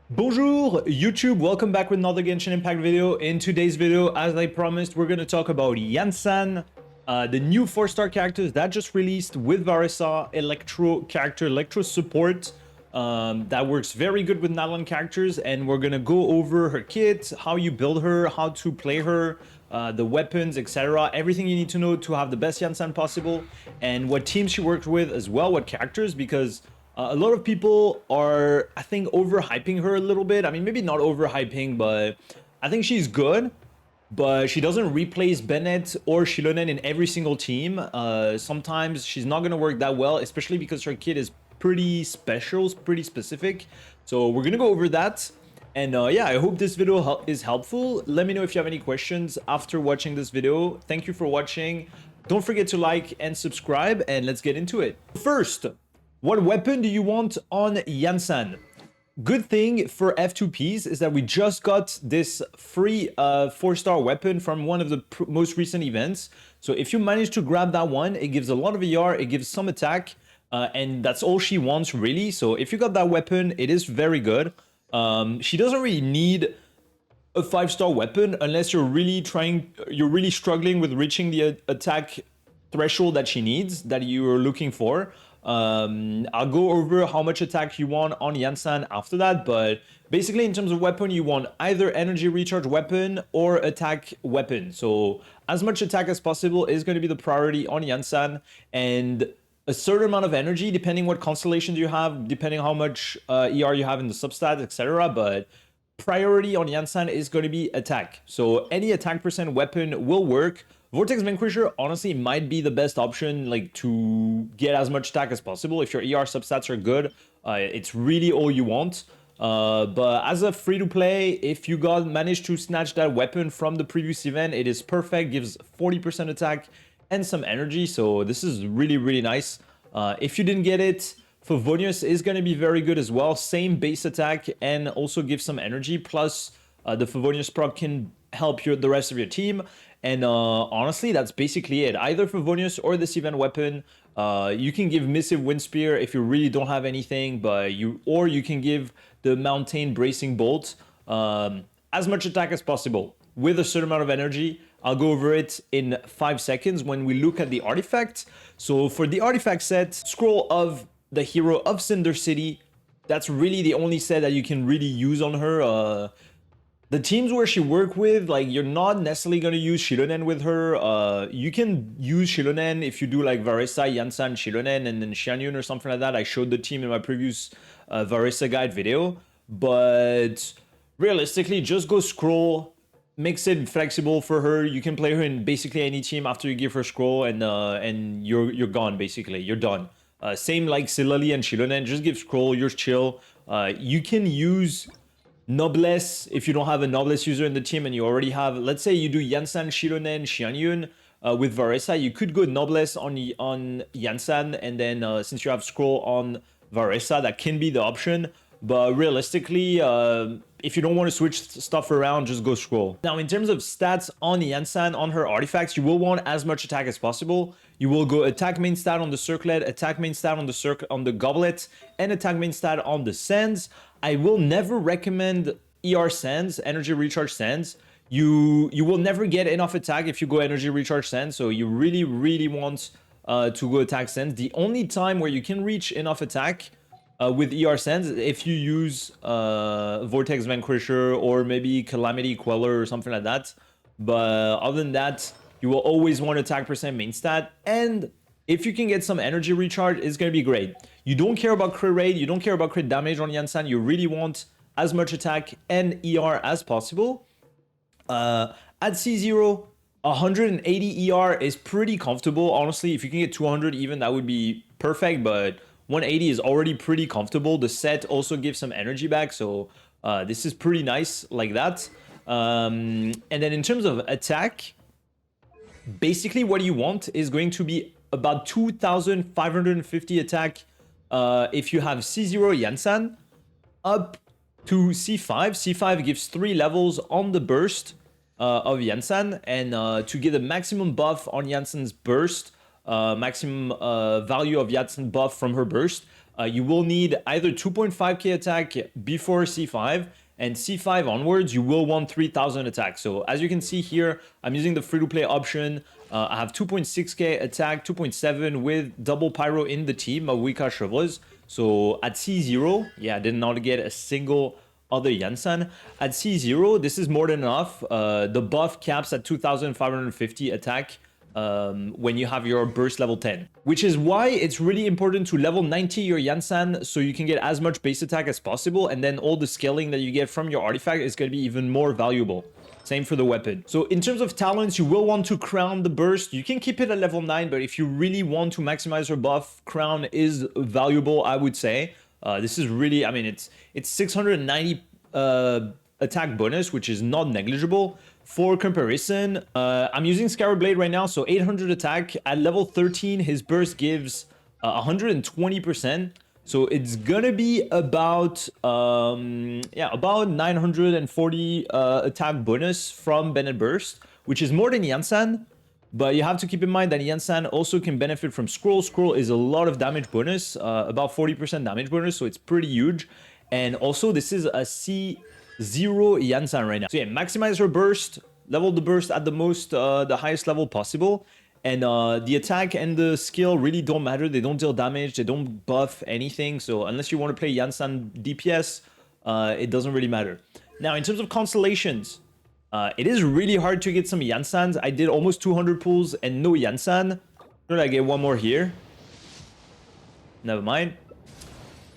Bonjour YouTube, welcome back with another Genshin Impact video. In today's video, as I promised, we're going to talk about Iansan, the new 4-star characters that just released with Varesa, Electro character, Electro support. That works very good with Nalan characters, and we're going to go over her kit, how you build her, how to play her, the weapons, etc. Everything you need to know to have the best Iansan possible, and what teams she worked with as well, what characters, because a lot of people are, I think, overhyping her a little bit. I mean, maybe not overhyping, but I think she's good. But she doesn't replace Bennett or Shilonen in every single team. Sometimes she's not going to work that well, especially because her kit is pretty special, pretty specific. So we're going to go over that. And yeah, I hope this video is helpful. Let me know if you have any questions after watching this video. Thank you for watching. Don't forget to like and subscribe, and let's get into it. First, what weapon do you want on Iansan? Good thing for F2Ps is that we just got this free 4-star weapon from one of the most recent events. So if you manage to grab that one, it gives a lot of ER, it gives some attack, and that's all she wants really. So if you got that weapon, it is very good. She doesn't really need a 5-star weapon unless you're really struggling with reaching the attack threshold that she needs, that you are looking for. I'll go over how much attack you want on Iansan after that, but basically in terms of weapon, you want either energy recharge weapon or attack weapon. So as much attack as possible is going to be the priority on Iansan, and a certain amount of energy depending what constellations you have, depending how much ER you have in the substats, etc. But priority on Iansan is going to be attack. So any attack percent weapon will work. Vortex Vanquisher honestly might be the best option, like, to get as much attack as possible. If your ER substats are good, it's really all you want. But as a free-to-play, if you managed to snatch that weapon from the previous event, it is perfect, gives 40% attack and some energy, so this is really, really nice. If you didn't get it, Favonius is going to be very good as well. Same base attack and also gives some energy, plus the Favonius proc can help the rest of your team. And honestly, that's basically it. Either Favonius or this event weapon. You can give Missive Wind Spear if you really don't have anything, or you can give the Mountain Bracing Bolt. As much attack as possible with a certain amount of energy. I'll go over it in 5 seconds when we look at the artifact. So for the artifact set, Scroll of the Hero of Cinder City, that's really the only set that you can really use on her. The teams where she worked with, like, you're not necessarily going to use Shilonen with her. You can use Shilonen if you do like Varesa, Iansan, Shilonen, and then Xianyun or something like that. I showed the team in my previous Varesa guide video. But realistically, just go Scroll. Makes it flexible for her. You can play her in basically any team after you give her Scroll, and you're gone, basically. You're done. Same like Silali and Shilonen. Just give Scroll, you're chill. You can use Noblesse if you don't have a Noblesse user in the team and you already have, let's say you do Iansan, Shilonen, Xianyun with Varesa, you could go Noblesse on Iansan, and then since you have Scroll on Varesa, that can be the option. But realistically, if you don't want to switch stuff around, just go Scroll. Now, in terms of stats on Iansan, on her artifacts, you will want as much attack as possible. You will go attack main stat on the circlet, attack main stat on the goblet, and attack main stat on the sands. I will never recommend ER sands, energy recharge sands. You will never get enough attack if you go energy recharge sands, so you really, really want to go attack sands. The only time where you can reach enough attack with ER Sands, if you use Vortex Vanquisher or maybe Calamity Queller or something like that. But other than that, you will always want attack percent main stat. And if you can get some energy recharge, it's going to be great. You don't care about crit rate, you don't care about crit damage on Iansan. You really want as much attack and ER as possible. At C0, 180 ER is pretty comfortable. Honestly, if you can get 200 even, that would be perfect. But 180 is already pretty comfortable. The set also gives some energy back, so this is pretty nice like that. And then in terms of attack, basically what you want is going to be about 2,550 attack if you have C0 Iansan up to C5. C5 gives 3 levels on the burst of Iansan, and to get the maximum buff on Iansan's burst, maximum value of Iansan buff from her burst, you will need either 2.5k attack before C5, and C5 onwards, you will want 3000 attack. So as you can see here, I'm using the free-to-play option. I have 2.6k attack, 2.7 with double pyro in the team of Wika Chevreuse. So at C0, yeah, I did not get a single other Iansan. At C0, this is more than enough. The buff caps at 2550 attack when you have your burst level 10, which is why it's really important to level 90 your Iansan so you can get as much base attack as possible, and then all the scaling that you get from your artifact is going to be even more valuable. Same for the weapon. So in terms of talents, you will want to crown the burst. You can keep it at level 9, but if you really want to maximize your buff, crown is valuable, I would say. This is really, I mean, it's 690 attack bonus, which is not negligible. For comparison, I'm using Scarab Blade right now, so 800 attack. At level 13, his burst gives 120%. So it's gonna be about, about 940 attack bonus from Bennett Burst, which is more than Iansan. But you have to keep in mind that Iansan also can benefit from Scroll. Scroll is a lot of damage bonus, about 40% damage bonus, so it's pretty huge. And also, this is a C0 Iansan right now. So yeah, maximize her burst, level the burst at the highest level possible. And the attack and the skill really don't matter. They don't deal damage, they don't buff anything. So unless you want to play Iansan DPS, it doesn't really matter. Now, in terms of constellations, it is really hard to get some Iansans. I did almost 200 pulls and no Iansan. Should I get one more here? Never mind.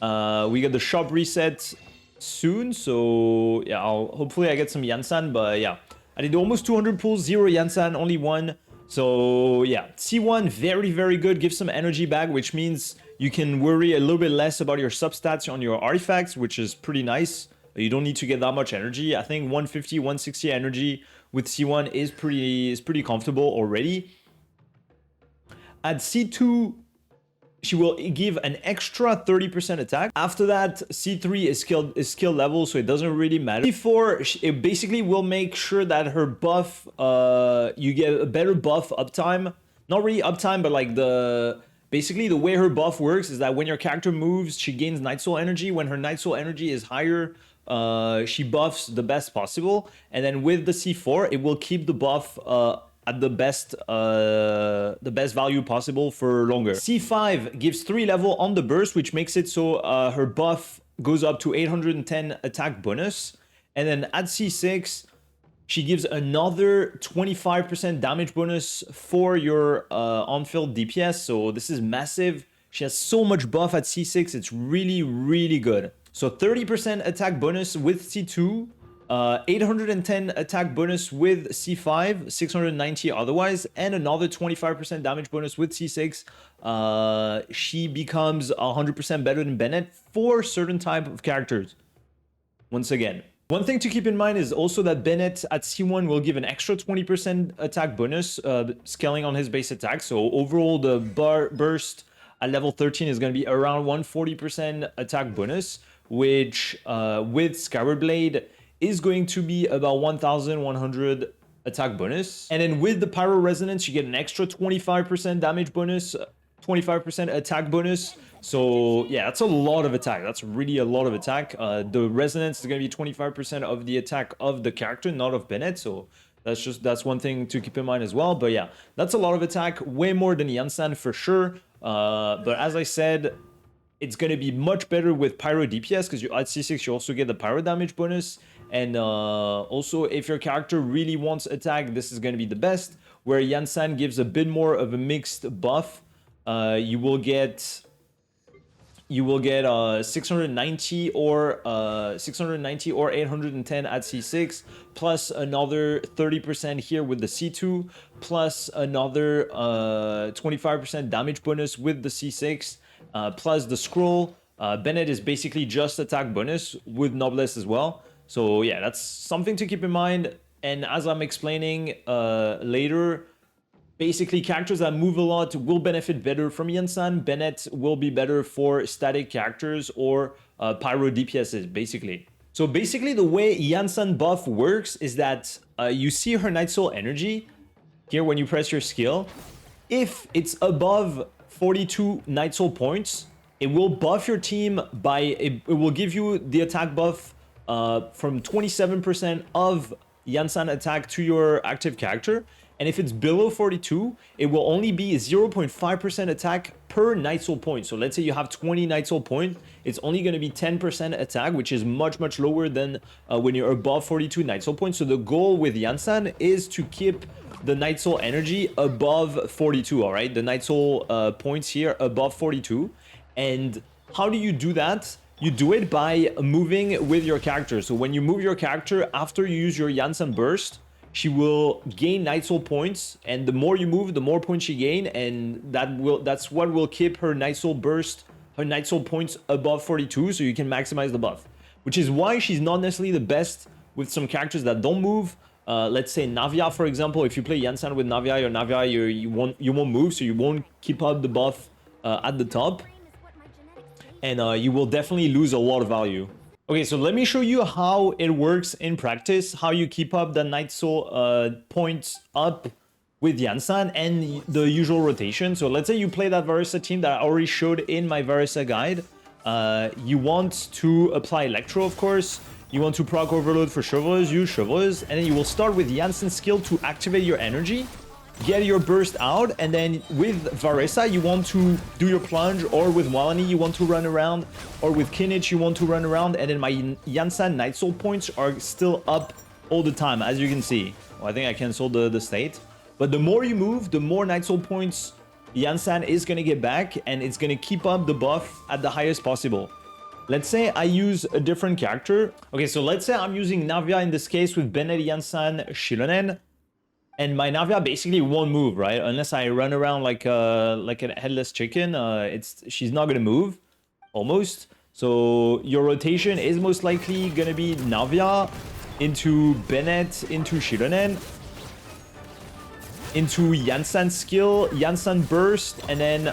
We got the shop reset soon, so yeah, hopefully I get some Iansan, but yeah. I did almost 200 pulls, 0 Iansan, only 1. So yeah, C1, very, very good. Give some energy back, which means you can worry a little bit less about your substats on your artifacts, which is pretty nice. You don't need to get that much energy. I think 150, 160 energy with C1 is pretty comfortable already. At C2, she will give an extra 30% attack. After that, C3 is skill level, so it doesn't really matter. C4, it basically will make sure that her buff, you get a better buff uptime. Not really uptime, but like basically the way her buff works is that when your character moves, she gains Night Soul energy. When her Night Soul energy is higher, she buffs the best possible. And then with the C4, it will keep the buff at the best value possible for longer. C5 gives 3 level on the burst, which makes it so her buff goes up to 810 attack bonus. And then at C6, she gives another 25% damage bonus for your on-field DPS. So this is massive. She has so much buff at C6. It's really, really good. So 30% attack bonus with C2. 810 attack bonus with C5, 690 otherwise, and another 25% damage bonus with C6. She becomes 100% better than Bennett for certain type of characters. Once again, one thing to keep in mind is also that Bennett at C1 will give an extra 20% attack bonus, scaling on his base attack. So overall, the burst at level 13 is going to be around 140% attack bonus, which with Scarab Blade is going to be about 1100 attack bonus. And then with the Pyro Resonance, you get an extra 25% damage bonus, 25% attack bonus. So yeah, that's a lot of attack. That's really a lot of attack. The Resonance is going to be 25% of the attack of the character, not of Bennett. So that's one thing to keep in mind as well. But yeah, that's a lot of attack, way more than Iansan for sure. But as I said, it's going to be much better with Pyro DPS because at C6 you also get the Pyro damage bonus. And also, if your character really wants attack, this is going to be the best. Where Iansan gives a bit more of a mixed buff. You will get 690 or 810 at C6, plus another 30% here with the C2, plus another 25% damage bonus with the C6, plus the scroll. Bennett is basically just attack bonus with Noblesse as well. So yeah, that's something to keep in mind. And as I'm explaining later, basically characters that move a lot will benefit better from Iansan. Bennett will be better for static characters or Pyro DPSs, basically. So basically the way Iansan buff works is that you see her Night Soul energy here when you press your skill. If it's above 42 Night Soul points, it will buff your team by, it will give you the attack buff from 27% of Iansan attack to your active character. And if it's below 42, it will only be 0.5% attack per Night Soul point. So let's say you have 20 Night Soul point, it's only going to be 10% attack, which is much lower than when you're above 42 Night Soul points. So the goal with Iansan is to keep the Night Soul energy above 42, all right? The Night Soul points here above 42. And how do you do that? You do it by moving with your character. So when you move your character after you use your Iansan burst, she will gain Night Soul points, and the more you move, the more points she gain, and that's what will keep her Night Soul burst, her Night Soul points above 42, so you can maximize the buff. Which is why she's not necessarily the best with some characters that don't move. Let's say Navia, for example. If you play Iansan with Navia, your Navia you won't move, so you won't keep up the buff at the top, and you will definitely lose a lot of value. Okay, so let me show you how it works in practice, how you keep up the Night Soul points up with Iansan and the usual rotation. So let's say you play that Varesa team that I already showed in my Varesa guide. You want to apply Electro, of course. You want to proc Overload for Chevreuse, use Chevreuse, and then you will start with Iansan's skill to activate your energy, get your burst out, and then with Varesa you want to do your plunge, or with Walani you want to run around, or with Kinich you want to run around, and then my Iansan Night Soul points are still up all the time, as you can see. Well, I think I canceled the state. But the more you move, the more Night Soul points Iansan is going to get back, and it's going to keep up the buff at the highest possible. Let's say I use a different character. Okay, so let's say I'm using Navia in this case with Bennett, Iansan, Shilonen. And my Navia basically won't move, right? Unless I run around like a headless chicken, she's not gonna move, almost. So your rotation is most likely gonna be Navia into Bennett, into Shironen, into Iansan skill, Iansan burst, and then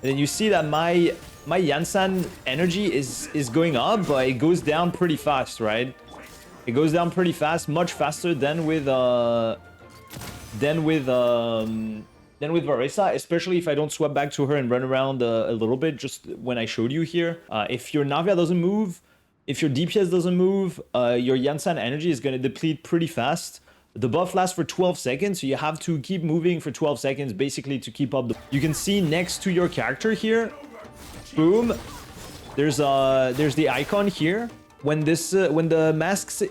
you see that my Iansan energy is going up, but it goes down pretty fast, right? It goes down pretty fast, much faster than with Varesa, especially if I don't swap back to her and run around a little bit, just when I showed you here. If your Navia doesn't move, if your DPS doesn't move, your Iansan energy is going to deplete pretty fast. The buff lasts for 12 seconds, so you have to keep moving for 12 seconds, basically, to keep up. You can see next to your character here, boom, there's the icon here. When the mask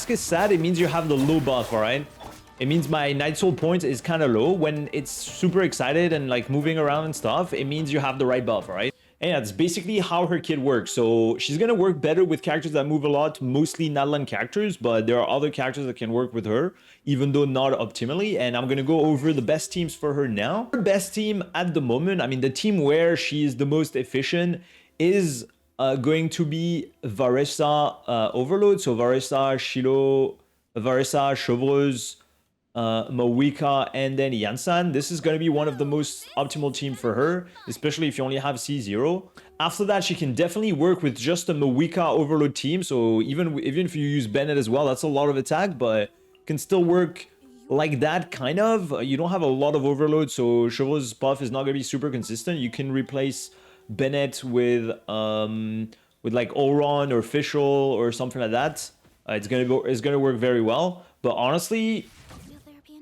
is sad, it means you have the low buff, all right? It means my Night Soul points is kind of low. When it's super excited and like moving around and stuff, it means you have the right buff, all right? And that's basically how her kit works. So she's gonna work better with characters that move a lot, mostly Nadlan characters, but there are other characters that can work with her, even though not optimally. And I'm gonna go over the best teams for her now. Her best team at the moment, I mean, the team where she's the most efficient is going to be Varesa Overload. So Varesa, Shilo, Varesa, Chevreuse, Mawika, and then Iansan. This is going to be one of the most optimal team for her, especially if you only have C0. After that, she can definitely work with just a Mawika Overload team. So even if you use Bennett as well, that's a lot of attack, but can still work like that, kind of. You don't have a lot of overload, so Chevreuse buff is not going to be super consistent. You can replace Bennett with like Oron or Official or something like that. It's gonna work very well. But honestly,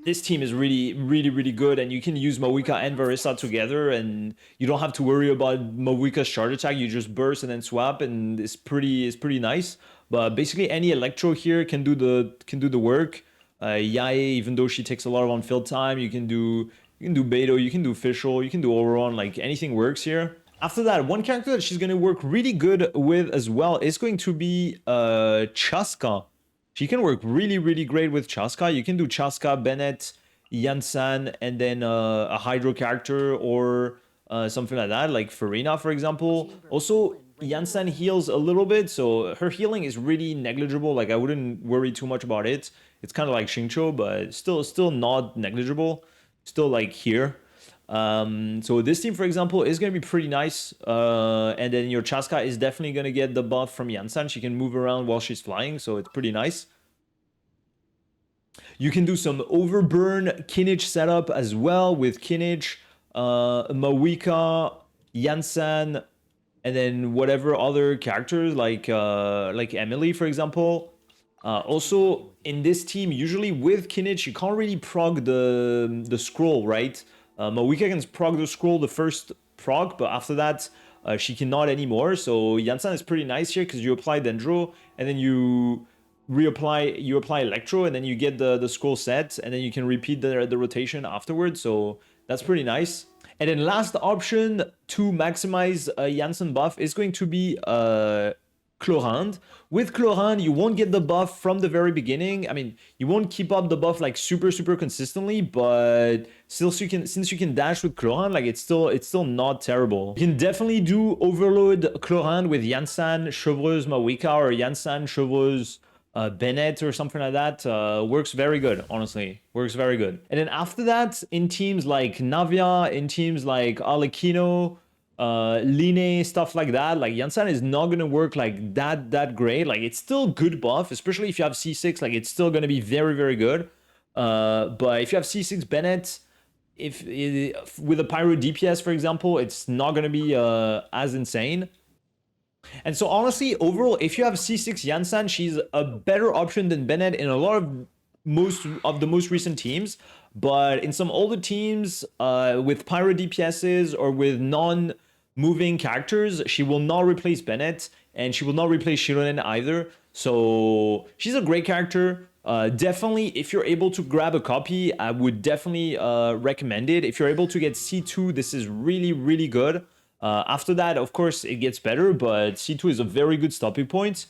this team is really good, and you can use Mawika and Varesa together, and you don't have to worry about Mawika's charge attack. You just burst and then swap, and it's pretty nice. But basically, any Electro here can do the work. Yae, even though she takes a lot of on-field time, you can do Beto, you can do Official, you can do Oron. Like, anything works here. After that, one character that she's going to work really good with as well is going to be Chaska. She can work really great with Chaska. You can do Chaska, Bennett, Iansan, and then a Hydro character or something like that, like Farina, for example. Also, Iansan heals a little bit, so her healing is really negligible. Like, I wouldn't worry too much about it. It's kind of like Xingqiu, but still not negligible. Still, like, here. So this team, for example, is going to be pretty nice. And then your Chaska is definitely going to get the buff from Iansan. She can move around while she's flying, so it's pretty nice. You can do some Overburn Kinich setup as well with Kinich. Mawika, Iansan, and then whatever other characters like Emily, for example. Also, in this team, usually with Kinich, you can't really prog the scroll, right? Mawika can prog the scroll the first prog, but after that, she cannot anymore. So Iansan is pretty nice here because you apply Dendro, and then you apply Electro, and then you get the scroll set, and then you can repeat the rotation afterwards. So that's pretty nice. And then last option to maximize Iansan buff is going to be Chlorand. With Chlorand, you won't get the buff from the very beginning. I mean, you won't keep up the buff like super consistently, but still, since you can dash with Chlorand, like it's still not terrible. You can definitely do overload Chlorand with Iansan, Chevreuse, Mawika, or Iansan, Chevreuse, Bennett or something like that. Works very good, honestly. Works very good. And then after that, in teams like Navia, in teams like Arlecchino, Line, stuff like that, like Iansan is not gonna work like that great. Like it's still good buff, especially if you have C6, like it's still gonna be very good. But if you have C6 Bennett, with a Pyro DPS, for example, it's not gonna be as insane. And so honestly, overall, if you have C6 Iansan, she's a better option than Bennett in a lot of the most recent teams. But in some older teams, with Pyro DPSs or with non-moving characters, she will not replace Bennett, and she will not replace Shironen either. So she's a great character. Definitely, if you're able to grab a copy, I would definitely recommend it. If you're able to get C2, this is really good. After that, of course, it gets better, but C2 is a very good stopping point.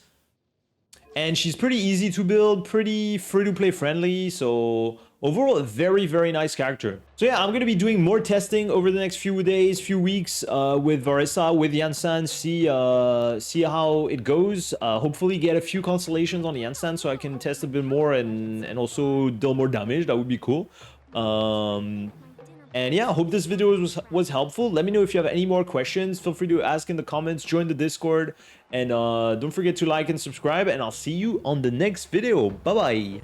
And she's pretty easy to build, pretty free-to-play friendly, so overall, a very nice character. So yeah, I'm going to be doing more testing over the next few days, few weeks with Varesa, with Iansan, see how it goes. Hopefully get a few constellations on Iansan so I can test a bit more and also deal more damage. That would be cool. And yeah, I hope this video was helpful. Let me know if you have any more questions. Feel free to ask in the comments, join the Discord, and don't forget to like and subscribe, and I'll see you on the next video. Bye-bye.